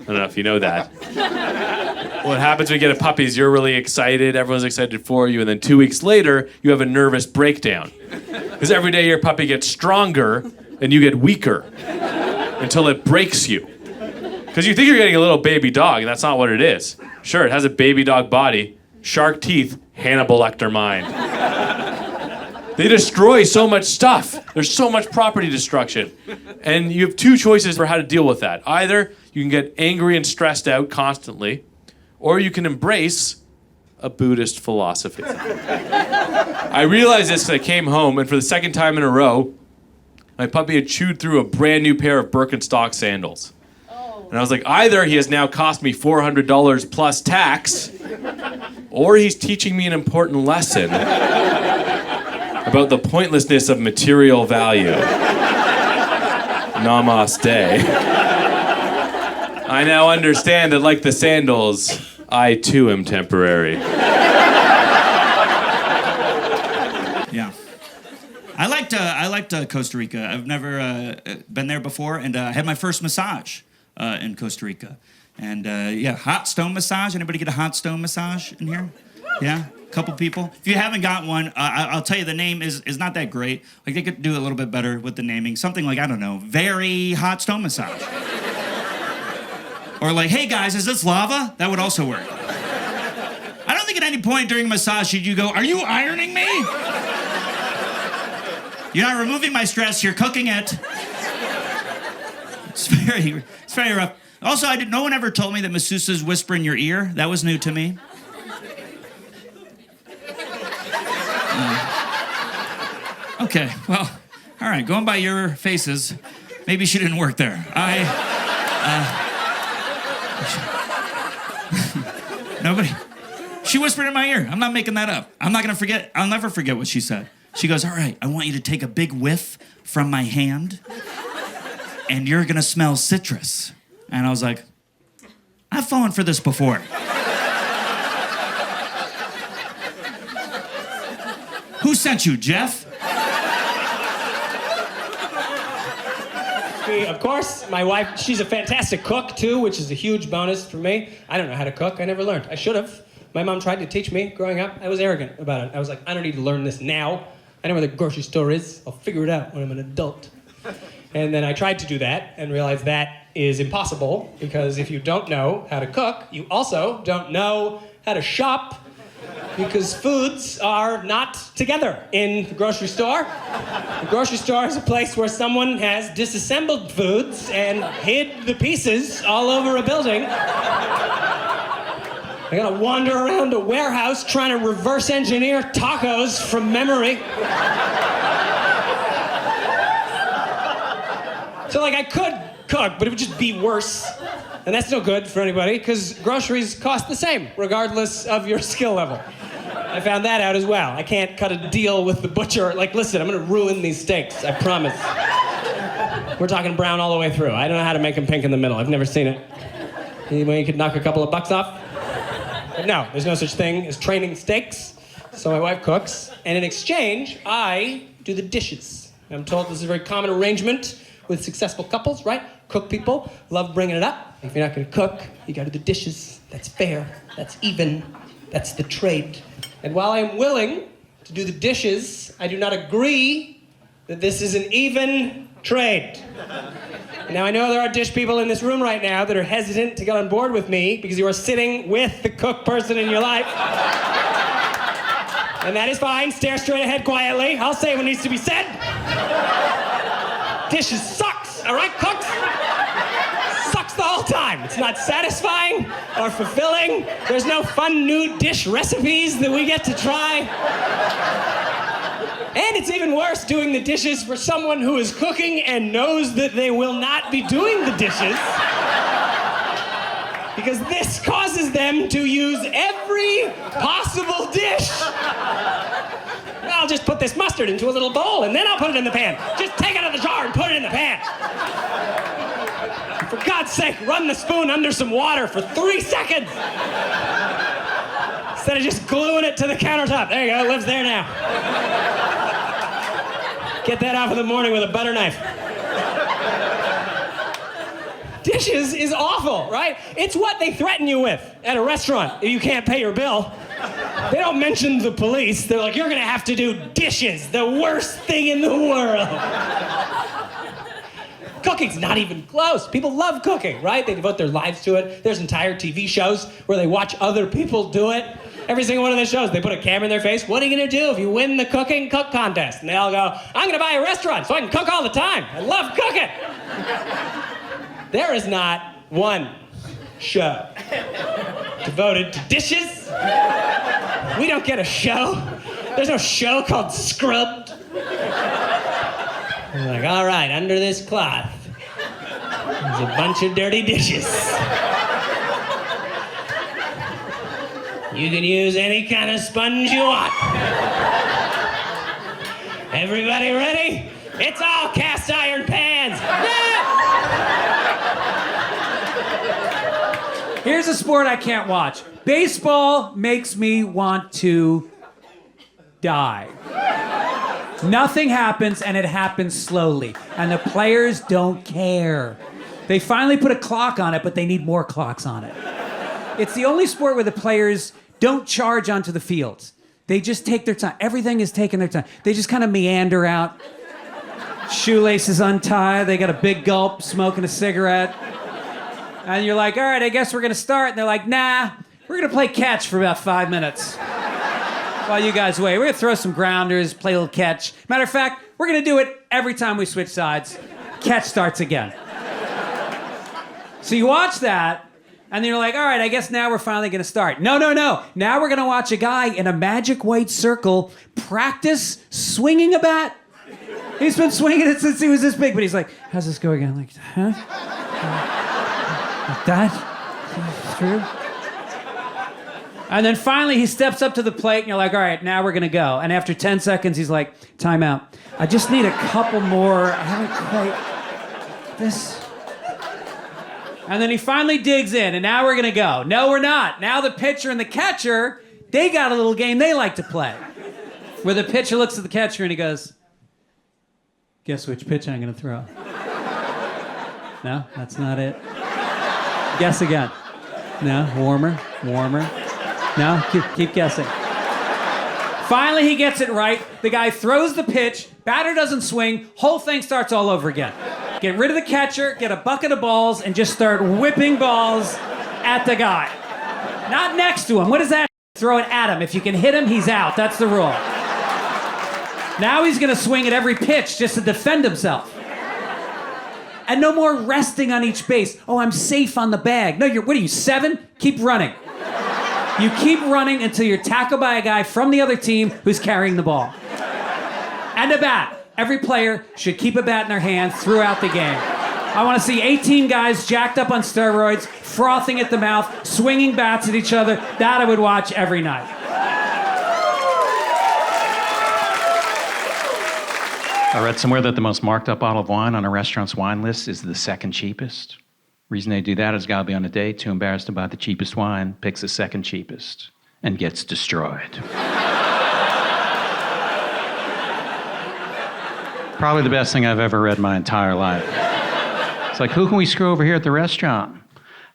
I don't know if you know that. What happens when you get a puppy is you're really excited, everyone's excited for you, and then 2 weeks later, you have a nervous breakdown. Because every day your puppy gets stronger and you get weaker until it breaks you. Because you think you're getting a little baby dog, and that's not what it is. Sure, it has a baby dog body, shark teeth, Hannibal Lecter mind. They destroy so much stuff. There's so much property destruction. And you have 2 choices for how to deal with that. Either you can get angry and stressed out constantly, or you can embrace a Buddhist philosophy. I realized this because I came home, and for the second time in a row, my puppy had chewed through a brand new pair of Birkenstock sandals. And I was like, either he has now cost me $400 plus tax, or he's teaching me an important lesson about the pointlessness of material value. Namaste. I now understand that, like the sandals, I too am temporary. Yeah. I liked Costa Rica. I've never been there before, and I had my first massage in Costa Rica. And yeah, hot stone massage. Anybody get a hot stone massage in here? Yeah? A couple people. If you haven't got one, I'll tell you the name is not that great. Like, they could do a little bit better with the naming. Something like, I don't know, very hot stone massage. Or like, hey guys, is this lava? That would also work. I don't think at any point during a massage should you go, are you ironing me? You're not removing my stress, you're cooking it. It's very rough. Also, no one ever told me that masseuses whisper in your ear. That was new to me. Okay, well, all right, going by your faces, maybe she didn't work there. Nobody. She whispered in my ear. I'm not making that up. I'm not gonna forget. I'll never forget what she said. She goes, all right, I want you to take a big whiff from my hand, and you're gonna smell citrus. And I was like, I've fallen for this before. Who sent you, Jeff? Of course, my wife, she's a fantastic cook too, which is a huge bonus for me. I don't know how to cook. I never learned. I should have. My mom tried to teach me growing up. I was arrogant about it. I was like, I don't need to learn this now. I know where the grocery store is. I'll figure it out when I'm an adult. And then I tried to do that and realized that is impossible, because if you don't know how to cook, you also don't know how to shop, because foods are not together in the grocery store. The grocery store is a place where someone has disassembled foods and hid the pieces all over a building. I gotta wander around a warehouse trying to reverse engineer tacos from memory. So like, I could cook, but it would just be worse. And that's no good for anybody, because groceries cost the same, regardless of your skill level. I found that out as well. I can't cut a deal with the butcher. Like, listen, I'm gonna ruin these steaks, I promise. We're talking brown all the way through. I don't know how to make them pink in the middle. I've never seen it. Anybody could knock a couple of bucks off? But no, there's no such thing as training steaks. So my wife cooks, and in exchange, I do the dishes. I'm told this is a very common arrangement with successful couples, right? Cook people love bringing it up. If you're not gonna cook, you gotta do the dishes. That's fair, that's even. That's the trait. And while I am willing to do the dishes, I do not agree that this is an even trade. Now, I know there are dish people in this room right now that are hesitant to get on board with me because you are sitting with the cook person in your life. And that is fine. Stare straight ahead quietly. I'll say what needs to be said. Dishes sucks, all right, cooks? Sucks the whole time. It's not satisfying or fulfilling. There's no fun new dish recipes that we get to try. And it's even worse doing the dishes for someone who is cooking and knows that they will not be doing the dishes. Because this causes them to use every possible dish. I'll just put this mustard into a little bowl and then I'll put it in the pan. Just take it out of the jar and put it in the pan. For God's sake, run the spoon under some water for 3 seconds. Instead of just gluing it to the countertop. There you go, it lives there now. Get that off in the morning with a butter knife. Dishes is awful, right? It's what they threaten you with at a restaurant if you can't pay your bill. They don't mention the police. They're like, you're gonna have to do dishes, the worst thing in the world. Cooking's not even close. People love cooking, right? They devote their lives to it. There's entire TV shows where they watch other people do it. Every single one of those shows, they put a camera in their face. What are you gonna do if you win the cooking cook contest? And they all go, I'm gonna buy a restaurant so I can cook all the time. I love cooking. There is not one show devoted to dishes. We don't get a show. There's no show called Scrubbed. We're like, all right, under this cloth, there's a bunch of dirty dishes. You can use any kind of sponge you want. Everybody ready? It's all cast iron pans. Here's a sport I can't watch. Baseball makes me want to die. Nothing happens, and it happens slowly. And the players don't care. They finally put a clock on it, but they need more clocks on it. It's the only sport where the players don't charge onto the fields. They just take their time. Everything is taking their time. They just kind of meander out. Shoelaces untied. They got a big gulp, smoking a cigarette. And you're like, all right, I guess we're going to start. And they're like, nah, we're going to play catch for about 5 minutes. While you guys wait. We're going to throw some grounders, play a little catch. Matter of fact, we're going to do it every time we switch sides. Catch starts again. So you watch that, and then you're like, all right, I guess now we're finally going to start. No. Now we're going to watch a guy in a magic white circle practice swinging a bat. He's been swinging it since he was this big, but he's like, how's this go again? Like, huh? Like that? True? And then finally he steps up to the plate and you're like, all right, now we're gonna go. And after 10 seconds, he's like, time out. I just need a couple more. I haven't quite, this. And then he finally digs in and now we're gonna go. No, we're not. Now the pitcher and the catcher, they got a little game they like to play. Where the pitcher looks at the catcher and he goes, guess which pitch I'm gonna throw? No, that's not it. Guess again. No, warmer. No, keep guessing. Finally, he gets it right. The guy throws the pitch, batter doesn't swing, whole thing starts all over again. Get rid of the catcher, get a bucket of balls, and just start whipping balls at the guy. Not next to him. What is that? Throw it at him. If you can hit him, he's out. That's the rule. Now he's gonna swing at every pitch just to defend himself. And no more resting on each base. Oh, I'm safe on the bag. No, what are you, 7? Keep running. You keep running until you're tackled by a guy from the other team who's carrying the ball. And a bat. Every player should keep a bat in their hand throughout the game. I want to see 18 guys jacked up on steroids, frothing at the mouth, swinging bats at each other. That I would watch every night. I read somewhere that the most marked up bottle of wine on a restaurant's wine list is the second cheapest. Reason they do that is got to be on a date, too embarrassed to buy the cheapest wine, picks the second cheapest, and gets destroyed. Probably the best thing I've ever read my entire life. It's like, who can we screw over here at the restaurant?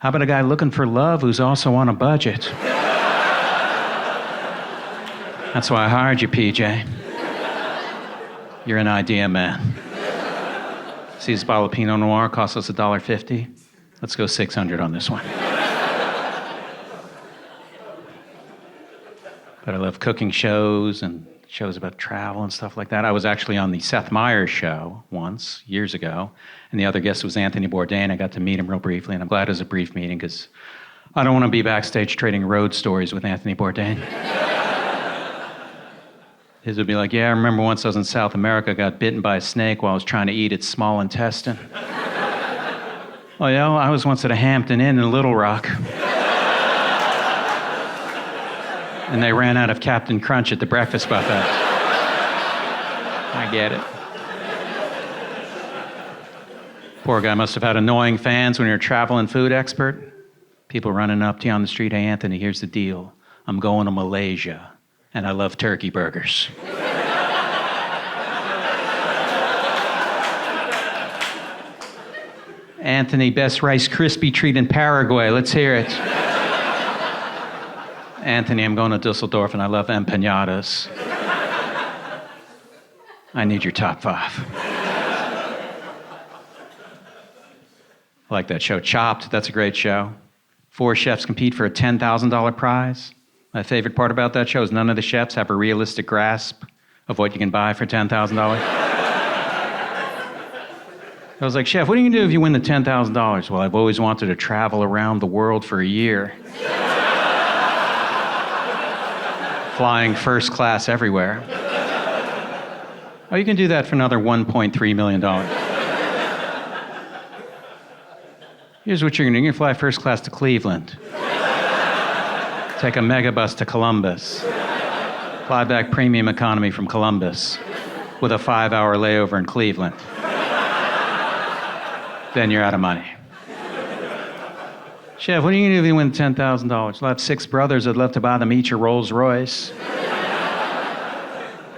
How about a guy looking for love who's also on a budget? That's why I hired you, PJ. You're an idea man. See, this bottle of Pinot Noir costs us $1.50. Let's go $600 on this one. But I love cooking shows and shows about travel and stuff like that. I was actually on the Seth Meyers show once, years ago, and the other guest was Anthony Bourdain. I got to meet him real briefly, and I'm glad it was a brief meeting because I don't want to be backstage trading road stories with Anthony Bourdain. His would be like, yeah, I remember once I was in South America, got bitten by a snake while I was trying to eat its small intestine. Oh, yeah, I was once at a Hampton Inn in Little Rock. And they ran out of Captain Crunch at the breakfast buffet. I get it. Poor guy must have had annoying fans when you're a traveling food expert. People running up to you on the street, hey, Anthony, here's the deal. I'm going to Malaysia, and I love turkey burgers. Anthony, best Rice Krispie treat in Paraguay. Let's hear it. Anthony, I'm going to Dusseldorf, and I love empanadas. I need your top 5. I like that show, Chopped. That's a great show. 4 chefs compete for a $10,000 prize. My favorite part about that show is none of the chefs have a realistic grasp of what you can buy for $10,000. I was like, Chef, what are you going to do if you win the $10,000? Well, I've always wanted to travel around the world for a year. Flying first class everywhere. Oh, you can do that for another $1.3 million. Here's what you're going to do. You're going to fly first class to Cleveland. Take a megabus to Columbus. Fly back premium economy from Columbus with a 5-hour layover in Cleveland. Then you're out of money. Chef, what are you going to do if you win $10,000? I'll have 6 brothers that'd love to buy them each a Rolls Royce.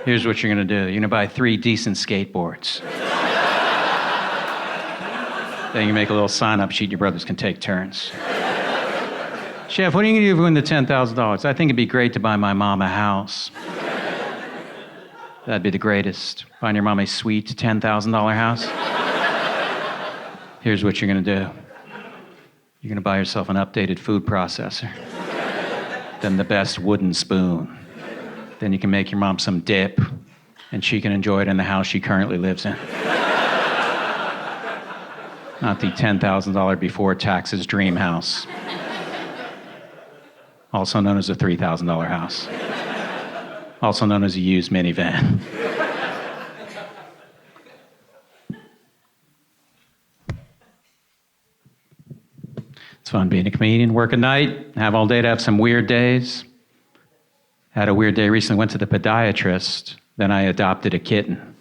Here's what you're going to do. You're going to buy 3 decent skateboards. Then you make a little sign-up sheet your brothers can take turns. Chef, what are you going to do if you win the $10,000? I think it'd be great to buy my mom a house. That'd be the greatest. Find your mom a sweet $10,000 house. Here's what you're going to do. You're going to buy yourself an updated food processor. Then the best wooden spoon. Then you can make your mom some dip, and she can enjoy it in the house she currently lives in. Not the $10,000 before taxes dream house. Also known as a $3,000 house. Also known as a used minivan. It's fun being a comedian. Work at night, have all day to have some weird days. Had a weird day recently, went to the podiatrist, then I adopted a kitten.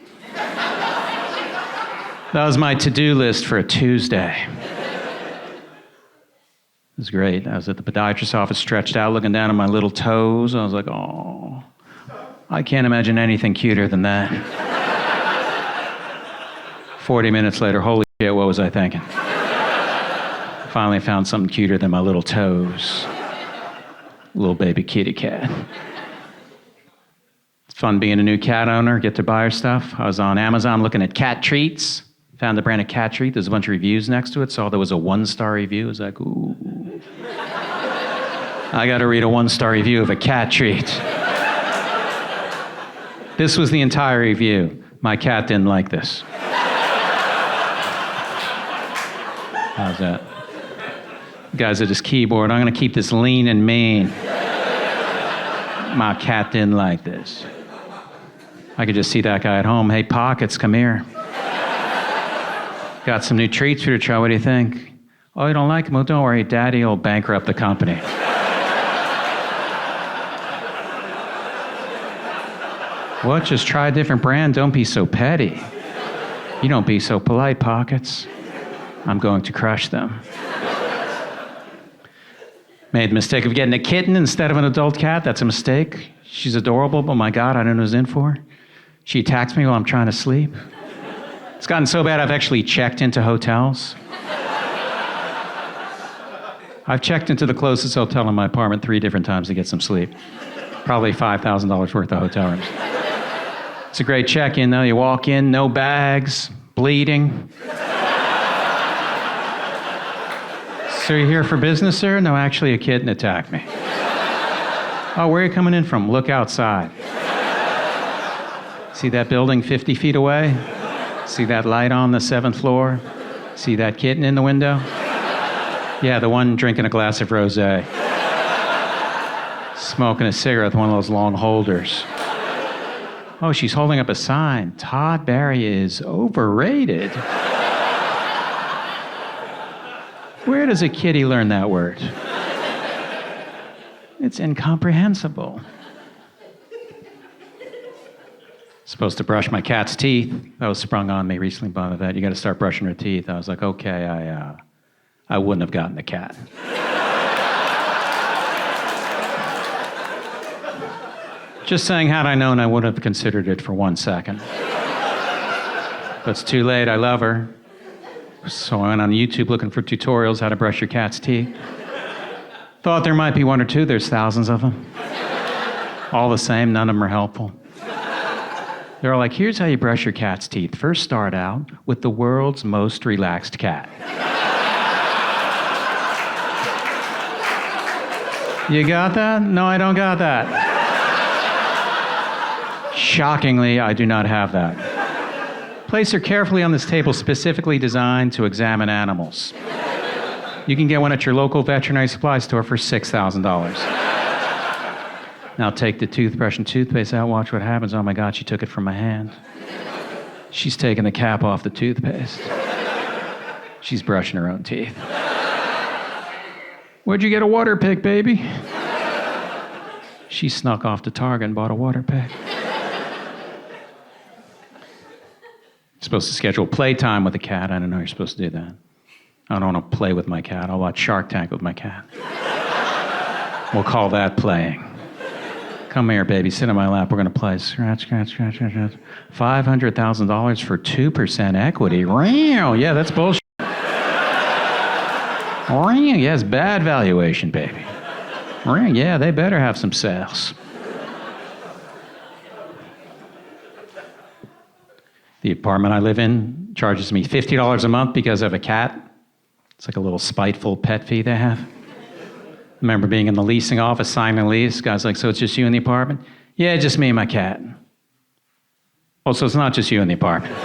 That was my to-do list for a Tuesday. It was great. I was at the podiatrist's office, stretched out, looking down at my little toes. I was like, oh, I can't imagine anything cuter than that. 40 minutes later, holy shit, what was I thinking? Finally found something cuter than my little toes. Little baby kitty cat. It's fun being a new cat owner, get to buy her stuff. I was on Amazon looking at cat treats. Found the brand of cat treat. There's a bunch of reviews next to it. Saw there was a 1-star review. I was like, ooh. I got to read a 1-star review of a cat treat. This was the entire review. My cat didn't like this. How's that? Guys at his keyboard, I'm going to keep this lean and mean. My cat didn't like this. I could just see that guy at home. Hey, Pockets, come here. Got some new treats for you to try. What do you think? Oh, you don't like them? Well, don't worry. Daddy will bankrupt the company. What? Just try a different brand? Don't be so petty. You don't be so polite, Pockets. I'm going to crush them. Made the mistake of getting a kitten instead of an adult cat. That's a mistake. She's adorable, but my God, I don't know what I was in for. She attacks me while I'm trying to sleep. It's gotten so bad I've actually checked into hotels. I've checked into the closest hotel in my apartment 3 different times to get some sleep. Probably $5,000 worth of hotel rooms. It's a great check-in, though. You walk in, no bags, bleeding. So you're here for business, sir? No, actually, a kitten attacked me. Oh, where are you coming in from? Look outside. See that building 50 feet away? See that light on the 7th floor? See that kitten in the window? Yeah, the one drinking a glass of rosé. Smoking a cigarette with one of those long holders. Oh, she's holding up a sign. Todd Barry is overrated. Where does a kitty learn that word? It's incomprehensible. Supposed to brush my cat's teeth. That was sprung on me recently by the vet. You got to start brushing her teeth. I was like, okay, I wouldn't have gotten the cat. Just saying, had I known, I wouldn't have considered it for 1 second. But it's too late. I love her. So I went on YouTube looking for tutorials how to brush your cat's teeth. Thought there might be one or two. There's thousands of them. All the same, none of them are helpful. They're all like, here's how you brush your cat's teeth. First, start out with the world's most relaxed cat. You got that? No, I don't got that. Shockingly, I do not have that. Place her carefully on this table specifically designed to examine animals. You can get one at your local veterinary supply store for $6,000. Now take the toothbrush and toothpaste out, watch what happens. Oh my God, she took it from my hand. She's taking the cap off the toothpaste. She's brushing her own teeth. Where'd you get a water pick, baby? She snuck off to Target and bought a water pick. Supposed to schedule playtime with the cat. I don't know you're supposed to do that. I don't want to play with my cat. I'll watch Shark Tank with my cat. We'll call that playing. Come here, baby. Sit on my lap. We're going to play. Scratch, scratch, scratch, scratch, scratch. $500,000 for 2% equity. Wow. Yeah, that's bullshit. Yeah, it's bad valuation, baby. Yeah, they better have some sales. The apartment I live in charges me $50 a month because I have a cat. It's like a little spiteful pet fee they have. I remember being in the leasing office, signing a lease. Guy's like, so it's just you in the apartment? Yeah, just me and my cat. Oh, so it's not just you in the apartment.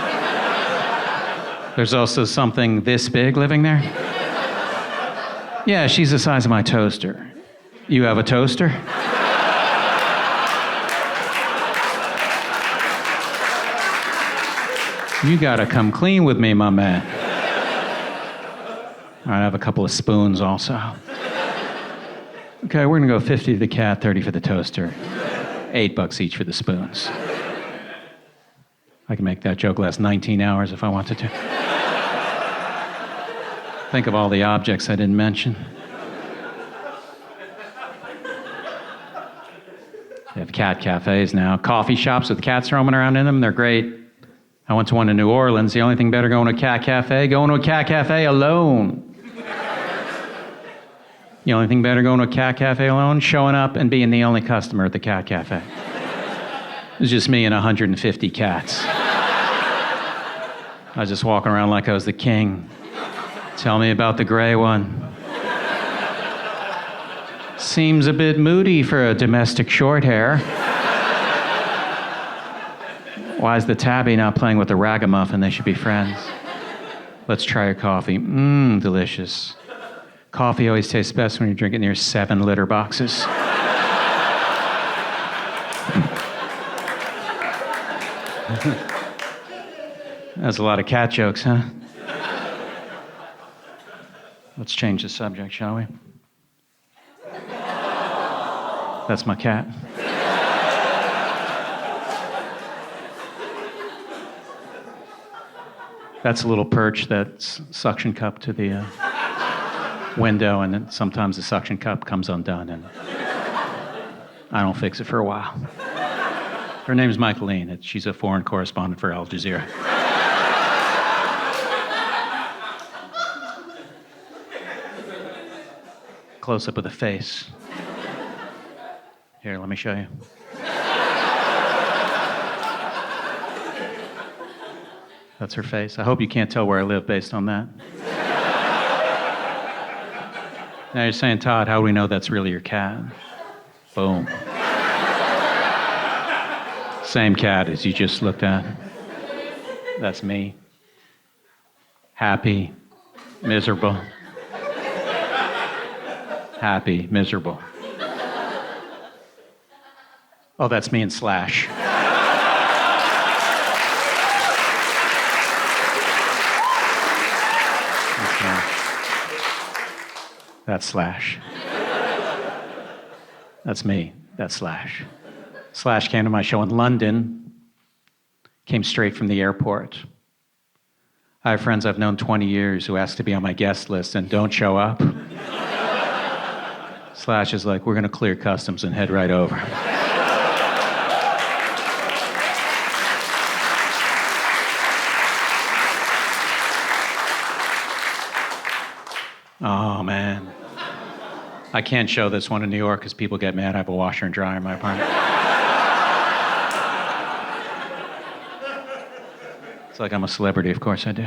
There's also something this big living there? Yeah, she's the size of my toaster. You have a toaster? You gotta come clean with me, my man. All right, I have a couple of spoons also. Okay, we're gonna go 50 to the cat, 30 for the toaster. $8 each for the spoons. I can make that joke last 19 hours if I wanted to. Think of all the objects I didn't mention. They have cat cafes now. Coffee shops with cats roaming around in them, they're great. I went to one in New Orleans. The only thing better going to a cat cafe, going to a cat cafe alone. The only thing better going to a cat cafe alone, showing up and being the only customer at the cat cafe. It was just me and 150 cats. I was just walking around like I was the king. Tell me about the gray one. Seems a bit moody for a domestic Shorthair. Why is the tabby not playing with the ragamuffin? They should be friends. Let's try your coffee. Mmm, delicious. Coffee always tastes best when you drink it near 7 litter boxes. That's a lot of cat jokes, huh? Let's change the subject, shall we? That's my cat. That's a little perch that's suction cup to the window, and then sometimes the suction cup comes undone, and I don't fix it for a while. Her name's Michaeline. She's a foreign correspondent for Al Jazeera. Close up of the face. Here, let me show you. That's her face. I hope you can't tell where I live based on that. Now you're saying, Todd, how do we know that's really your cat? Boom. Same cat as you just looked at. That's me. Happy, miserable. Happy, miserable. Oh, that's me in Slash. That's Slash. That's me. That's Slash. Slash came to my show in London, came straight from the airport. I have friends I've known 20 years who ask to be on my guest list and don't show up. Slash is like, we're going to clear customs and head right over. Oh, man. I can't show this one in New York because people get mad. I have a washer and dryer in my apartment. It's like I'm a celebrity. Of course I do.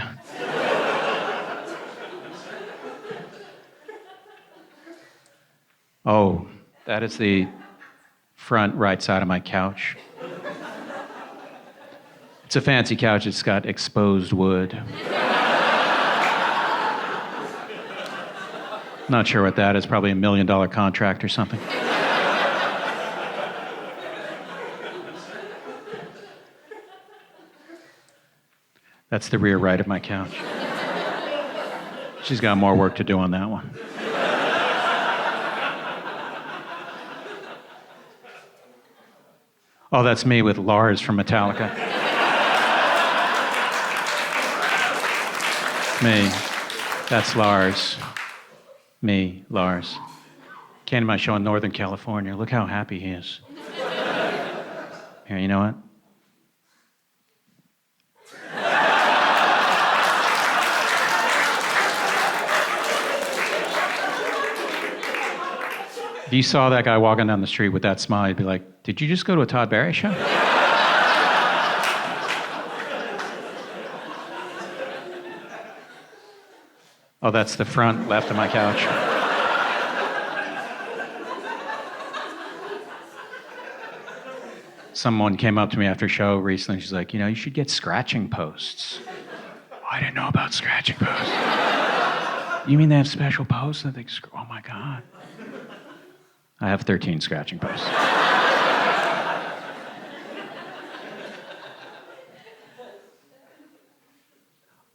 Oh, that is the front right side of my couch. It's a fancy couch. It's got exposed wood. Not sure what that is. Probably $1 million contract or something. That's the rear right of my couch. She's got more work to do on that one. Oh, that's me with Lars from Metallica. Me. That's Lars. Me, Lars. Came to my show in Northern California. Look how happy he is. Here, you know what? If you saw that guy walking down the street with that smile, you'd be like, did you just go to a Todd Barry show? Oh, that's the front left of my couch. Someone came up to me after a show recently. She's like, you know, you should get scratching posts. I didn't know about scratching posts. You mean they have special posts that they oh my God. I have 13 scratching posts.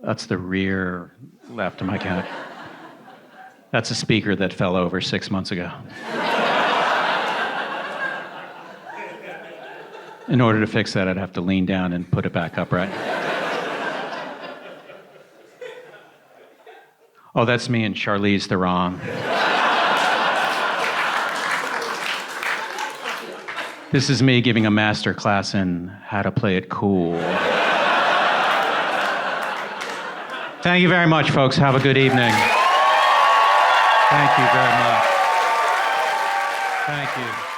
That's the rear left of my couch. That's a speaker that fell over 6 months ago. In order to fix that, I'd have to lean down and put it back upright. Oh, that's me and Charlize Theron. This is me giving a master class in how to play it cool. Thank you very much, folks. Have a good evening. Thank you very much. Thank you.